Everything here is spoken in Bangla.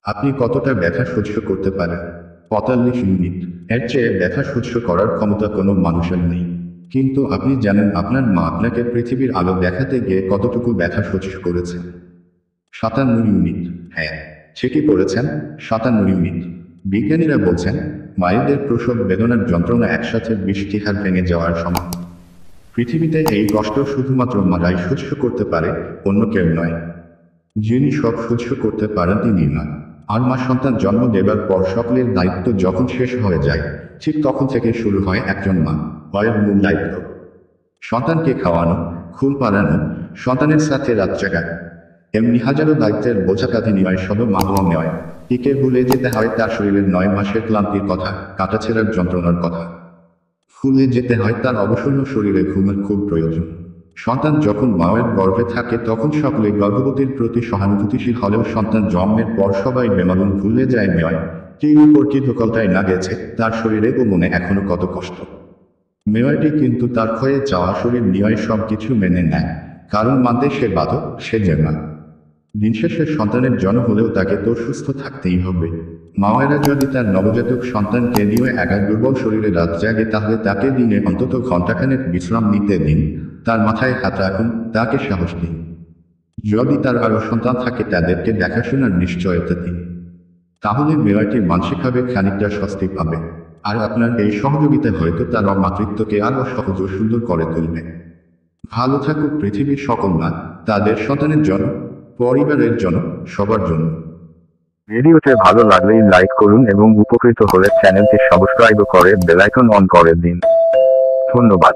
আপনি কতটা ব্যথা সহ্য করতে পারেন? ৪৫ মিনিট। এর চেয়ে ব্যথা সহ্য করার ক্ষমতা কোনো মানুষের নেই। কিন্তু আপনি জানেন আপনার মা আপনাকে পৃথিবীর আলো দেখাতে গিয়ে কতটুকু ব্যথা সহ্য করেছেন? ৫৭ মিনিট। হ্যাঁ, ঠিকই পড়েছেন, ৫৭ মিনিট। বিজ্ঞানীরা বলছেন, মায়েদের প্রসব বেদনার যন্ত্রণা একসাথে ২০টি হাড় ভেঙে যাওয়ার সমান। পৃথিবীতে এই কষ্ট শুধুমাত্র মারাই সহ্য করতে পারে, অন্য কেউ নয়। যিনি সব সহ্য করতে পারেন তিনি না। আর মা সন্তান জন্ম দেবার পর সকলের দায়িত্ব যখন শেষ হয়ে যায়, ঠিক তখন থেকে শুরু হয় একজন মা মায়ের মূল দায়িত্ব। সন্তানকে খাওয়ানো, ঘুম পাড়ানো, সন্তানের সাথে রাত জাগা, এমনি হাজারো দায়িত্বের বোঝা কাঁধে নেওয়ায় সবে মানব নয়। একে ভুলে যেতে হয় তার শরীরের ৯ মাসের ক্লান্তির কথা, কাটাছেঁড়ার যন্ত্রণার কথা। ভুলে যেতে হয় তার অবসন্ন শরীরে ঘুমের খুব প্রয়োজন। সন্তান যখন মায়ের গর্ভে থাকে তখন সকলে গর্ভবতীর প্রতি সহানুভূতিশীল হলেও সন্তান জন্মের পর সবাই বেমালুম ভুলে যায় মেয় টির উপর কি ধকলটায় না গেছে তার শরীরে ও মনে এখনো কত কষ্ট। মেয়টি কিন্তু তার ক্ষয়ে যাওয়া শরীর নিয়ে সব কিছু মেনে নেয়, কারণ মানতে সে বাধক, সে যে মা। দিন শেষে সন্তানের জন্ম হলেও তাকে তো সুস্থ থাকতেই হবে। মায়েরা যদি তার নবজাতক সন্তানকে নিয়ে একা দুর্বল শরীরে রাত জাগে তাহলে তাকে দিনে অন্তত ঘণ্টাখানেক বিশ্রাম নিতে দিন, তার মাথায় হাত রাখুন, তাকে সাহস দিন। যদি তার আরও সন্তান থাকে তাদেরকে দেখাশোনার নিশ্চয়তা দিন। তাহলে মেয়েটি মানসিকভাবে খানিকটা স্বস্তি পাবে। আর আপনার এই সহযোগিতা হয়তো তার মাতৃত্বকে আরও সহজ ও সুন্দর করে তুলবে। ভালো থাকুক পৃথিবীর সকল মা, তাদের সন্তানের জন্য, পরিবারের জন্য, সবার জন্য। ভিডিওতে ভালো লাগলে লাইক করুন এবং উপকৃত হলে চ্যানেলটি সাবস্ক্রাইব করে বেল আইকন অন করে দিন। ধন্যবাদ।